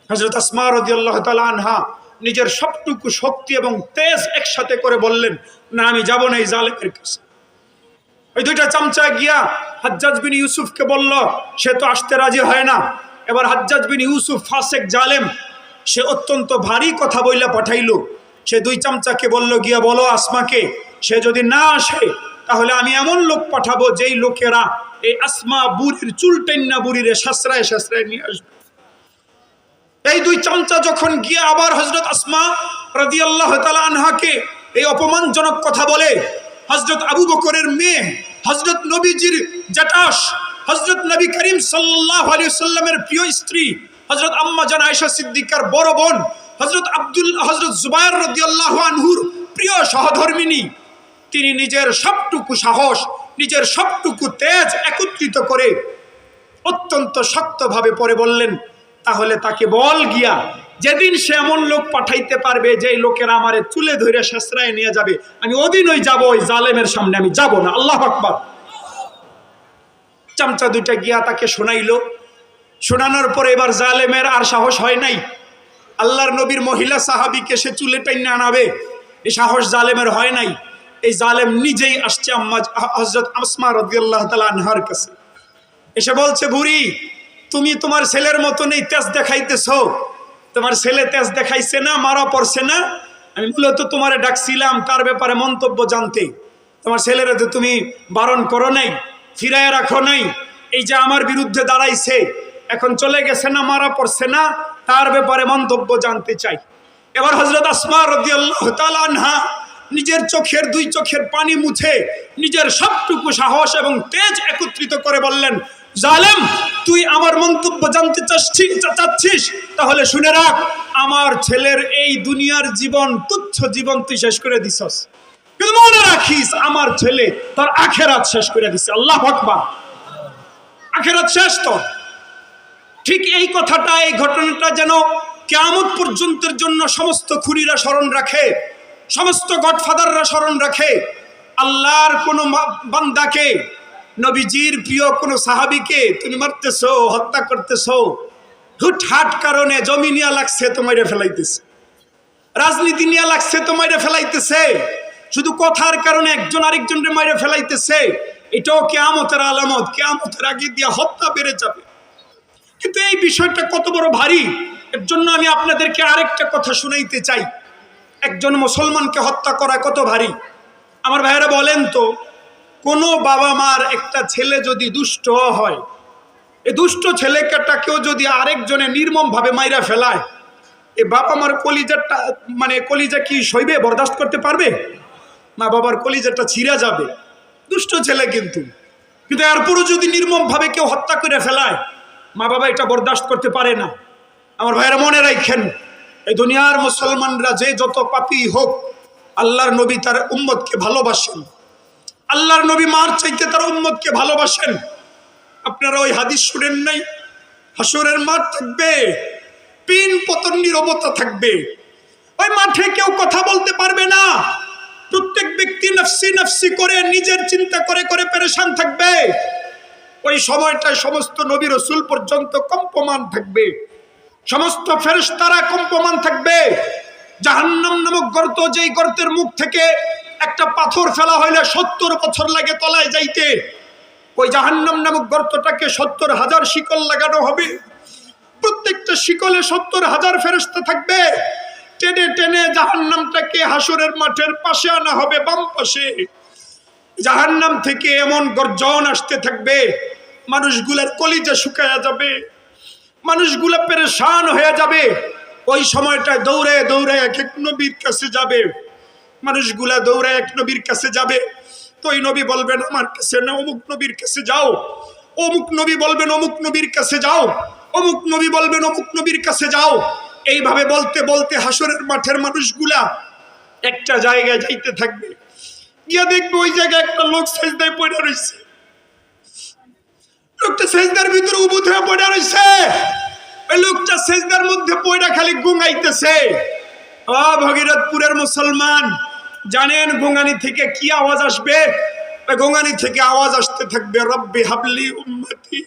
হযরত আসমা রাদিয়াল্লাহু তাআলা আনহা নিজের সবটুকু শক্তি এবং তেজ একসাথে করে বললেন, না আমি যাব না এই জালেমের কাছে। ওই দুইটা চামচা গিয়া হাজ্জাজ বিন ইউসুফকে বলল, সে তো আসতে রাজি হয় না। এবার হাজ্জাজ বিন ইউসুফ ফাসেক জালেম, সে অত্যন্ত ভারী কথা বইলা পাঠাইলো। সে দুই চামচাকে বলল, গিয়া বলো আসমাকে, সে যদি না আসে তাহলে আমি এমন লোক পাঠাবো যেই লোকেরা এই আসমা বুড়ির চুল টেন্না বুড়িরে শাসরায় শাসরায় নিয়ে আসবে। এই দুই চামচা যখন গিয়ে আবার হযরত আসমা রাদিয়াল্লাহু তাআলা আনহাকে এই অপমানজনক কথা বলে, হযরত আবু বকরের মেয়ে, হযরত নবীজির জেঠাশ, হযরত নবী করিম সাল্লাল্লাহু আলাইহি ওয়াসাল্লামের প্রিয় স্ত্রী হযরত আম্মা জান আয়েশা সিদ্দিকার বড় বোন হযরত জুবায়ের রাদিয়াল্লাহু আনহুর প্রিয় সহধর্মিণী, তিনি নিজের সবটুকু সাহস, নিজের সবটুকু তেজ একত্রিত করে অত্যন্ত শক্তভাবে পরে বললেন, তাহলে তাকে বল গিয়া যেদিন সে এমন লোক পাঠাইতে পারবে যে লোকেরা আমারে চুলে ধরে শেষরায় নিয়ে যাবে, আমি ওদিনই যাব, ওই জালেমের সামনে আমি যাব না। আল্লাহু আকবার। চামচা দুইটা গিয়া তাকে শোনাইলো। শোনানোর পরে এবার জালেমের আর সাহস হয় নাই, আল্লাহর নবীর মহিলা সাহাবীকে সে চুলে টেনে আনাবে, এই সাহস জালেমের হয় নাই। এই জালেম নিজেই আসছে হযরত আসমা রাদিয়াল্লাহু তাআলা আনহার কাছে, এসে বলছে, বুড়ি তুমি তোমার ছেলের মতন এই তেজ দেখাইতেছো, তোমার ছেলে তেজ দেখাইছে না, মারা পড়ছে না? আমি মূলত তোমারে ডাকছিলাম তার ব্যাপারে মন্তব্য জানতে। তোমার ছেলেরা তো তুমি বারণ করো নাই, ফিরায় রাখো নাই, এই যে আমার বিরুদ্ধে দাঁড়াইছে, এখন চলে গেছে না, মারা পড়ছে না, তার ব্যাপারে মন্তব্য জানতে চাই। এবার হযরত আসমা রাদিয়াল্লাহু তাআলা আনহা নিজের চোখের দুই চোখের পানি মুছে নিজের সবটুকু সাহস এবং তেজ একত্রিত করে বললেন, জালেম, তুই আমার মন্তব্য জানতে চাচ্ছিস? তাহলে শুনে রাখ, আমার ছেলের এই দুনিয়ার জীবন, তুচ্ছ জীবন তুই শেষ করে দিছস, কিন্তু মনে রাখিস আমার ছেলে তার আখেরাত শেষ করে দিছে। আল্লাহু আকবার। আখেরাত শেষ তো। ঠিক এই কথাটা, এই ঘটনাটা যেন কিয়ামত পর্যন্তের জন্য সমস্ত খুনিরা স্মরণ রাখে, সমস্ত গডফাদাররা স্মরণ রাখে। আল্লাহর কোন বান্দাকে, নবীজির প্রিয় কোন সাহাবীকে তুমি মারতেছো, হত্যা করতেছো, হুটহাট কারণে জমি নিয়ে লাগছে তো মাইরে ফেলাইতেছে, রাজনীতি নিয়ে লাগছে তো মাইরে ফেলাইতেছে, শুধু কথার কারণে একজন আরেকজনকে মাইরে ফেলাইতেছে, এটাও কিয়ামতের আলামত। কিয়ামতের আগে দিয়ে হত্যা বেড়ে যাবে। কিন্তু এই বিষয়টা কত বড় ভারী, এর জন্য আমি আপনাদেরকে আরেকটা কথা শুনাইতে চাই। একজন মুসলমানকে হত্যা করা কত ভারী। আমার ভাইয়েরা বলেন তো, কোনো বাবা মার একটা ছেলে যদি দুষ্ট হয়, এই দুষ্ট ছেলেটাকেও যদি আরেকজনে নির্মম ভাবে মাইরা ফেলায়, এই বাবা মার কলিজাটা, মানে কলিজা কি সইবে, বরদাস্ত করতে পারবে? মা বাবার কলিজাটা ছিঁড়া যাবে। দুষ্ট ছেলে কিন্তু এরপরও যদি নির্মম ভাবে কেউ হত্যা করে ফেলায়, মা বাবা এটা বরদাস্ত করতে পারে না। আমার ভাইয়েরা মনে রাখেন, এই দুনিয়ার মুসলমানরা যে যত পাপী হোক, আল্লাহর নবী তার উম্মতকে ভালোবাসেন। আল্লাহর নবী মার চাইতে তার উম্মতকে ভালোবাসেন। আপনারা ওই হাদিস শুনেন নাই? হাসরের মাঠ থাকবে, পিন পতন নীরবতা থাকবে, ওই মাঠে কেউ কথা বলতে পারবে না। প্রত্যেক ব্যক্তি নফসি নফসি করে নিজের চিন্তা করে করে পেরেশান থাকবে। ওই সময়টায় সমস্ত নবী রাসূল পর্যন্ত কম্পমান থাকবে, সমস্ত ফেরেশতারা কম্পমান থাকবে। জাহান্নাম নামক গর্ত, যেই গর্তের মুখ থেকে একটা পাথর ফেলা হইলে 70 বছর লাগে তলায় যাইতে, ওই জাহান্নাম নামক গর্তটাকে 70,000 শিকল লাগানো হবে। প্রত্যেকটা শিকলে 70,000 ফেরেশতা থাকবে। টেনে টেনে জাহান্নামটাকে হাসরের মাঠের পাশে আনা হবে, বাম পাশে। জাহান্নাম থেকে এমন গর্জন আসতে থাকবে, মানুষগুলার কলিজা শুকায়া যাবে, মানুষগুলা পেরেশান হয়ে যাবে। ওই সময়টায় দৌড়ে দৌড়ে এক এক নবীর কাছে যাবে, মানুষগুলা দৌড়ে এক নবীর কাছে যাবে। তো ওই নবী বলবেন আমার কাছে না, অমুক নবীর কাছে যাও। অমুক নবী বলবেন অমুক নবীর কাছে যাও, অমুক নবী বলবেন অমুক নবীর কাছে যাও। এইভাবে বলতে বলতে হাসরের মাঠের মানুষগুলা একটা জায়গায় যাইতে থাকবে। গিয়া দেখবে ওই জায়গায় একটা লোক সেজদায় পড়ে রয়েছে। লোকটা সেজদার ভিতরে উবুত হয়ে পড়ে রয়েছে। ওই লোকটা সেজদার মধ্যে পড়ে খালি গুঙাইতেছে। ও ভগীরথপুরের মুসলমান, জানেন গুঙানি থেকে কি আওয়াজ আসবে? গুঙানি থেকে আওয়াজ আসতে থাকবে, রব্বি হাবলি উম্মতি,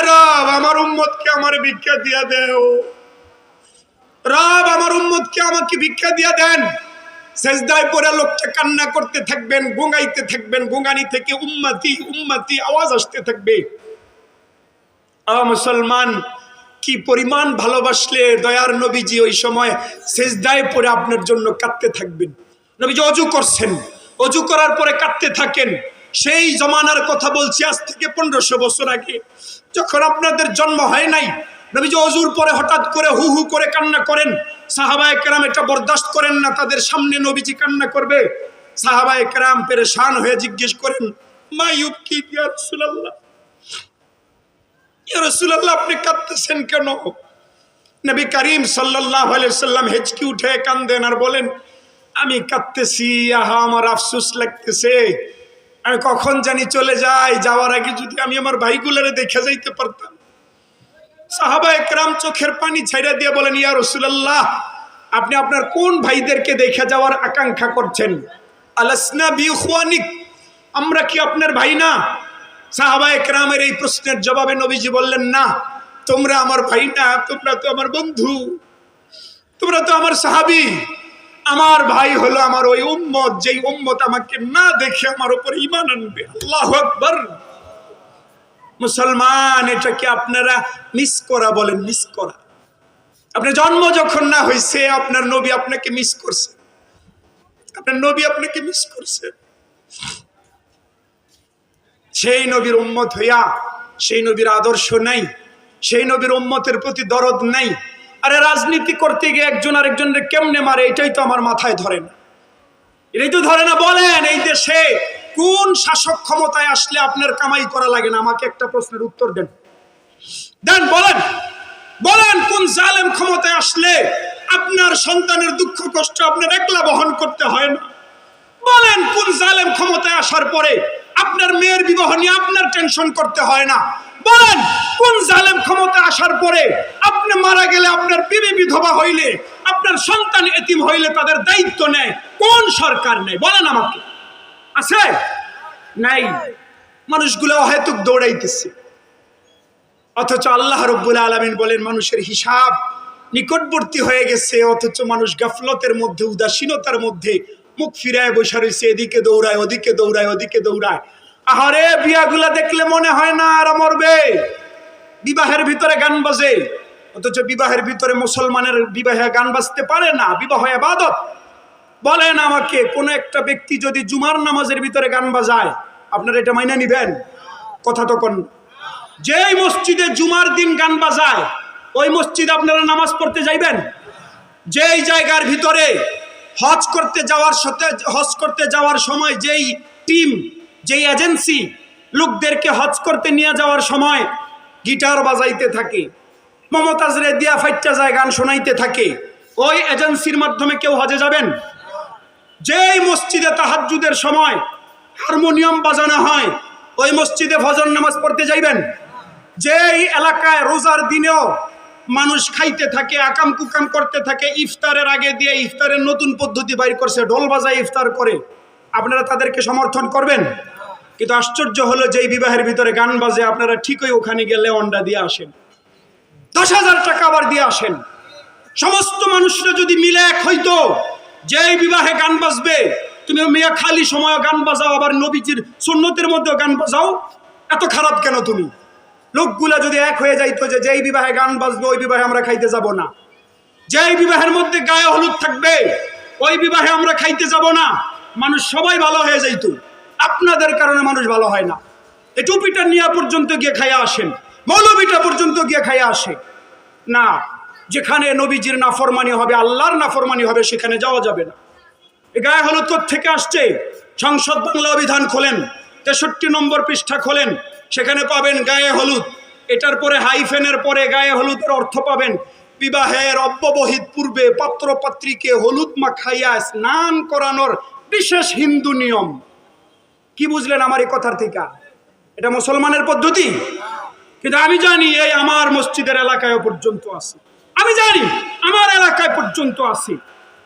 রব আমার উম্মতকে আমার ভিক্ষা দিয়া দেও, রব আমার উম্মতকে আমাকে ভিক্ষা দিয়া দেন। সেজদায় পড়ে লোকটা কান্না করতে থাকবেন, গুঙাইতে থাকবেন। গুঙানি থেকে উম্মতি উম্মতি আওয়াজ আসতে থাকবে। মুসলমান, কি পরিমাণ ভালোবাসলে দয়ার নবীজি ওই সময় সেজদায় পড়ে আপনার জন্য কাঁদতে থাকবেন। নবীজি অজু করছেন, অজু করার পরে কাঁদতে থাকেন। সেই জমানার কথা বলছি, আজ থেকে 1500 বছর আগে, যখন আপনাদের জন্ম হয় নাই। নবীজি অজুর পরে হঠাৎ করে হু হু করে কান্না করেন। সাহাবায়ে কেরাম এটা বরদাস্ত করেন না, তাদের সামনে নবীজি কান্না করবে। সাহাবায়ে কেরাম পেরেশান হয়ে জিজ্ঞেস করেন, মা ইউবকি ইয়া রাসূলুল্লাহ, ইয়া রাসূলুল্লাহ আপনি কাঁদতেছেন কেন? নবী করিম সাল্লাল্লাহু আলাইহি ওয়াসাল্লাম হেঁচকি উঠে কাঁদেন আর বলেন, আমি কাঁদতেছি, আহা আমার আফসোস লাগতেছে, আমি কখন জানি চলে যাই, যাওয়ার আগে যদি আমি আমার ভাইগুলোরে দেখে যাইতে পারতাম। সাহাবা একরাম চোখের পানি ছাইড়া দিয়ে বলেন, ইয়া রাসূলুল্লাহ, আপনি আপনার কোন ভাইদেরকে দেখে যাওয়ার আকাঙ্ক্ষা করছেন? আলাসনা বিইখওয়ানিক, আমরা কি আপনার ভাই না? সাহাবা একরামের এই প্রশ্নের জবাবে নবীজি বললেন, না, তোমরা আমার ভাই না, তোমরা তো আমার বন্ধু, তোমরা তো আমার সাহাবী। আমার ভাই হলো আমার ওই উম্মত, যেই উম্মত আমাকে না দেখে আমার উপর ঈমান আনবে। আল্লাহু আকবার। মুসলমান, এটাকে আপনারা মিস করা বলেন, মিস করা। আপনার জন্ম যখন না হয়েছে, আপনার নবী আপনাকে মিস করছে, আপনার নবী আপনাকে মিস করছে। সেই নবীর উম্মত হইয়া সেই নবীর আদর্শ নাই, সেই নবীর উম্মতের প্রতি দরদ নাই। আরে রাজনীতি করতে গিয়ে একজন আরেকজনের কেমনে মারে, এটাই তো আমার মাথায় ধরে না, এটাই তো ধরে না। বলেন, এই দেশে কোন শাসক ক্ষমতায় আসলে আপনার কামাই করা লাগে না? আমাকে একটা প্রশ্নের উত্তর দেন, দেন, বলেন, বলেন, কোন জালেম ক্ষমতায় আসলে আপনার সন্তানের দুঃখ কষ্ট আপনার একলা বহন করতে হয় না? বলেন, কোন জালেম ক্ষমতায় আসার পরে আপনার মেয়ের বিবাহ নিয়ে আপনার টেনশন করতে হয় না? বলেন, কোন জালেম ক্ষমতা আসার পরে আপনি মারা গেলে আপনার বিবি বিধবা হইলে, আপনার সন্তান এতিম হইলে তাদের দায়িত্ব নেয় কোন সরকার নেয়? বলেন আমাকে, আছে? নাই। মানুষগুলো অহেতুক দৌড়াইতেছে, অথচ আল্লাহ রাব্বুল আলামিন বলেন মানুষের হিসাব নিকটবর্তী হয়ে গেছে, অথচ মানুষ গাফলতের মধ্যে, উদাসীনতার মধ্যে মুখ ফিরায় বসে রয়েছে, এদিকে দৌড়ায়, ওদিকে দৌড়ায়, ওদিকে দৌড়ায়। আহারে, বিয়াগুলা দেখলে মনে হয় না আর মরবে। বিবাহের ভিতরে গান বাজে, অথচ বিবাহের ভিতরে মুসলমানের বিবাহে গান বাজতে পারে না, বিবাহ ইবাদত। বলেন আমাকে, কোন একটা ব্যক্তি যদি জুমার নামাজের ভিতরে গান বাজায়, আপনারা এটা মাইনা নিবেন? কথা তো কোন, যেই মসজিদে জুমার দিন গান বাজায় ওই মসজিদে আপনারা নামাজ পড়তে যাইবেন? যেই জায়গার ভিতরে হজ করতে যাওয়ার সময় যেই টিম, যেই এজেন্সি লোকদেরকে হজ করতে নিয়ে যাওয়ার সময় গিটার বাজাইতে থাকে, মমতাজ রে দিয়া ফাইটটা যায় গান শোনাইতে থাকে, ওই এজেন্সির মাধ্যমে কেউ হজে যাবেন? যেই মসজিদে তাহাজ্জুদের সময় হারমোনিয়াম বাজানো হয় ওই মসজিদে ফজর নামাজ পড়তে যাইবেন? যেই এলাকায় রোজার দিনেও মানুষ খাইতে থাকে, আকাম কুকাম করতে থাকে, ইফতারের আগে দিয়ে ইফতারের নতুন পদ্ধতি বাইর করছে, ঢোল বাজায় ইফতার করে, আপনারা তাদেরকে সমর্থন করবেন? কিন্তু আশ্চর্য হলো, যেই বিবাহের ভিতরে গান বাজে আপনারা ঠিকই ওখানে গেলে অন্ডা দিয়ে আসেন, 10,000 টাকা আবার দিয়ে আসেন। সমস্ত মানুষরা যদি মিলে এক হইতো, যেই বিবাহে গান বাজবে, তুমি মেয়ে খালি সময় গান বাজাও, আবার নবীজির সুন্নতের মধ্যেও গান বাজাও, এত খারাপ কেন তুমি? লোকগুলা যদি এক হয়ে যাইতো যে যেই বিবাহে গান বাজবে ওই বিবাহে আমরা খাইতে যাব না, যেই বিবাহের মধ্যে গায়ে হলুদ থাকবে ওই বিবাহে আমরা খাইতে যাব না, মানুষ সবাই ভালো হয়ে যাইত। আপনাদের কারণে মানুষ ভালো হয় না। এই টুপিটা নিয়ে পর্যন্ত গিয়ে খাইয়া আসেন, মৌলবীটা পর্যন্ত গিয়ে খাইয়া আসে না। যেখানে নবীজির নাফরমানি হবে, আল্লাহর নাফরমানি হবে, সেখানে যাওয়া যাবে না। এই গায়ে হলুদ থেকে আসছে, সংসদ বাংলা অভিধান খোলেন, 63 নম্বর পৃষ্ঠা খোলেন, সেখানে পাবেন গায়ে হলুদ। এটার পরে হাইফেনের পরে গায়ে হলুদের অর্থ পাবেন বিবাহের অব্যবহিত পূর্বে পাত্র পাত্রীকে হলুদ মাখাইয়া স্নান করানোর বিশেষ হিন্দু নিয়ম। কি বুঝলেন আমার এই কথার থেকে? এটা মুসলমানের পদ্ধতি? কিন্তু আমি জানি এই আমার মসজিদের এলাকায় পর্যন্ত আছে, আমি জানি আমার এলাকায় পর্যন্ত আছে।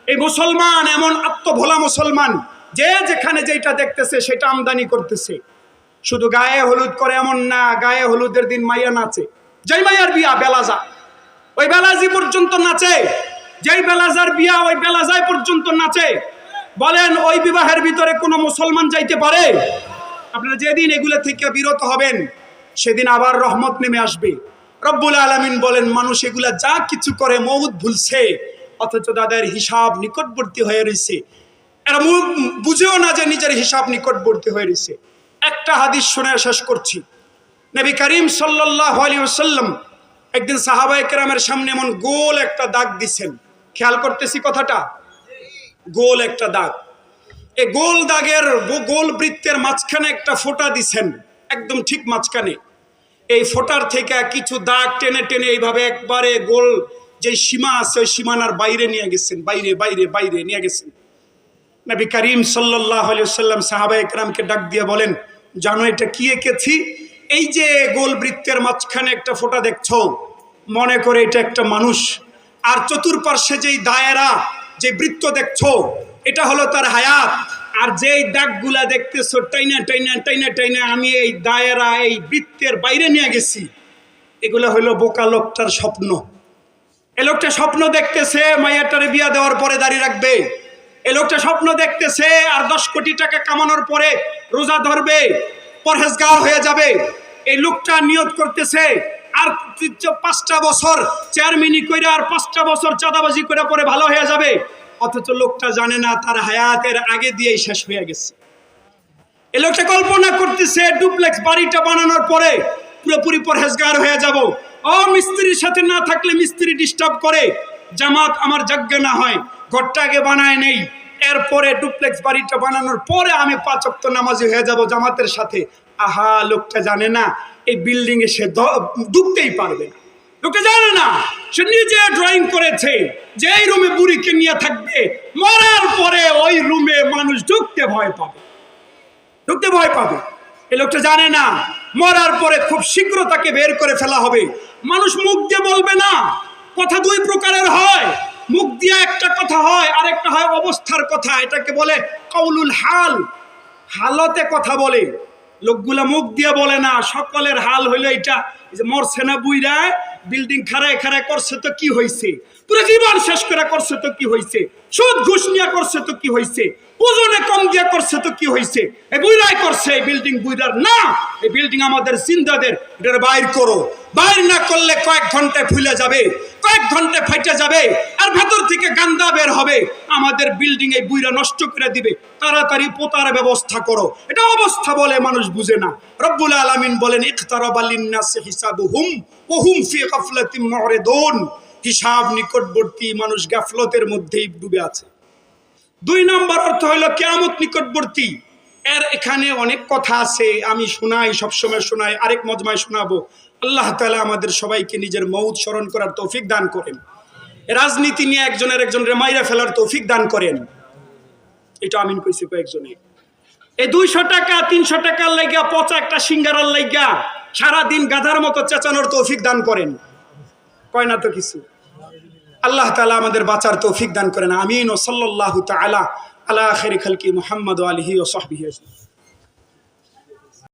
এই মুসলমান এমন আত্মভোলা মুসলমান যে যেখানে যেটা দেখতেছে সেটা আমদানি করতেছে। শুধু গায়ে হলুদ করে এমন না, গায়ে হলুদের দিন মাইয়া নাচে, যেই মাইয়ার বিয়া বেলাজা, ওই বেলাজি পর্যন্ত নাচে, যেই বেলাজার বিয়া ওই বেলাজায় পর্যন্ত নাচে। বলেন, ওই বিবাহের ভিতরে কোনো মুসলমান যাইতে পারে? আপনারা যেদিন এগুলো থেকে বিরত হবেন সেদিন আবার রহমত নেমে আসবে। রব্বুল আলামিন বলেন মানুষ এগুলা যা কিছু করে মওত ভুলছে, অথচ তাদের হিসাব নিকটবর্তী হয়ে রয়েছে। এরা বুঝেও না যে নিজের হিসাব নিকটবর্তী হয়ে রয়েছে। একটা হাদিস শুনে শেষ করছি। নবী করিম সাল্লাল্লাহু আলাইহি ওয়াসাল্লাম একদিন সাহাবায়ে কেরামের সামনে এমন গোল একটা দাগ দিছেন, খেয়াল করতেছি কথাটা, গোল একটা দাগ। এই গোল দাগের গোল বৃত্তের মাঝখানে একটা ফোঁটা দিছেন, একদম ঠিক মাঝখানে। এই ফোঁটার থেকে কিছু দাগ টেনে টেনে এইভাবে একবারে গোল যে সীমা আছে ওই সীমানার বাইরে নিয়ে গেছেন, বাইরে বাইরে বাইরে নিয়ে গেছেন। নবী করিম সাল্লাল্লাহু আলাইহি ওয়াসাল্লাম সাহাবায়ে কেরামকে ডাক দিয়ে বলেন, জানো এটা কি এঁকেছি? এই যে গোল বৃত্তের মাঝখানে একটা ফোঁটা দেখছো, মনে করে এটা একটা মানুষ। আর চতুর্পার্শ্বে যেই দায়েরা, যে বৃত্ত দেখছো, এটা হলো তার হায়াত। আর যেই দাগগুলা দেখতেছো টাইনা টাইনা টাইনা টাইনা আমি এই দায়েরা, এই বৃত্তের বাইরে নিয়ে গেছি, এগুলো হলো বোকা লোকটার স্বপ্ন। এ লোকটা স্বপ্ন দেখতেছে মাইয়াটারে বিয়া দেওয়ার পরে দাঁড়িয়ে রাখবে। এ লোকটা স্বপ্ন দেখতেছে আর 10 কোটি টাকা কামানোর পরে রোজা ধরবে, পরহেজগার হয়ে যাবে। এই লোকটা নিয়ত করতেছে আর 5টা বছর চেয়ারম্যানি করে আর 5টা বছর চাঁদাবাজি করে পরে ভালো হয়ে যাবে। অথচ লোকটা জানে না তার হায়াতের আগে দিয়েই শেষ হয়ে গেছে। এ লোকটা কল্পনা করতেছে ডুপ্লেক্স বাড়িটা বানানোর পরে পুরোপুরি পরহেজগার হয়ে যাব। ও মিস্ত্রির সাথে না থাকলে মিস্ত্রি ডিস্টার্ব করে, জামাত আমার যজ্ঞ না হয়, ঘরটা আগে বানায় নেই, এরপরে ডুপ্লেক্স বাড়িটা বানানোর পরে আমি 5 ওয়াক্ত নামাজি হয়ে যাব জামাতের সাথে। আহা, লোকটা জানে না এই বিল্ডিং এ সে ঢুকতেই পারবে না। লোকটা জানে না, সে নিজে ড্রয়িং করেছে যে এই রুমে বুড়িকে নিয়ে থাকবে, মরার পরে ওই রুমে মানুষ ঢুকতে ভয় পাবে, ঢুকতে ভয় পাবে। এই লোকটা জানে না মরার পরে খুব শীঘ্র তাকে বের করে ফেলা হবে। মানুষ মুখ দিয়ে বলবে না, কথা 2 প্রকারের হয়। মুখ দিয়ে একটা কথা হয়, আরেকটা হয় অবস্থার কথা। এটাকে বলে কওলুল হাল, হালতে কথা বলে। লোকগুলা মুখ দিয়ে বলে না, সকলের হাল হইলো এটা যে মরছে না বুইরা, বিল্ডিং খাড়ায় খাড়ায় করছে তো কি হয়েছে, পুরো জীবন শেষ করে করছে তো কি হয়েছে, সুদ ঘুষ নিয়ে করছে তো কি হয়েছে, ওজনে কম দিয়ে করছে তো কি হয়েছে, এই বুইরাই করছে, এই বিল্ডিং বুইরার না, এই বিল্ডিং আমাদের জিন্দাদের, এটা বাইর করো। বাইর না করলে কয়েক ঘন্টায় ফুলে যাবে, কয়েক ঘন্টায় ফাইটে যাবে, আর ভেতর থেকে গান্দা বের হবে, আমাদের বিল্ডিং এই বুইরা নষ্ট করে দিবে। তাড়াতাড়ি পোতার ব্যবস্থা করো। এটা অবস্থা বলে মানুষ বুঝে না। রব্বুল আলামিন বলেন ইকতারাবা লিন্নাসি হিসাবুহুম ওয়া হুম ফি গাফলাতিন মুরিদুন। হিসাব নিকটবর্তী, মানুষ গাফলতের মধ্যেই ডুবে আছে। 2 নম্বর অর্থ হলো কিয়ামত নিকটবর্তী। এখানে অনেক কথা আছে, আমি শোনাই, সবসময় শোনাই, আরেক মজমায় শোনাবো। আল্লাহ তাআলা আমাদের সবাইকে নিজের মউত স্মরণ করার তৌফিক দান করেন। রাজনীতি নিয়ে একজনের মাইরা ফেলার তৌফিক দান করেন। এটা আমিন কইছে কয়েকজনে। এই 200 টাকা 300 টাকার লাইগা, পচা একটা সিঙ্গারার লাইগা সারাদিন গাধার মতো চেঁচানোর তৌফিক দান করেন। কয় না তো কিছু। আল্লাহ তাআলা আমাদের বাঁচার তৌফিক দান করেন। আমিন। ও সাল্লাল্লাহু তাআলা আলা খায়রি খালকি মুহাম্মদ ওয়া আলিহি ওয়া সাহবিহি।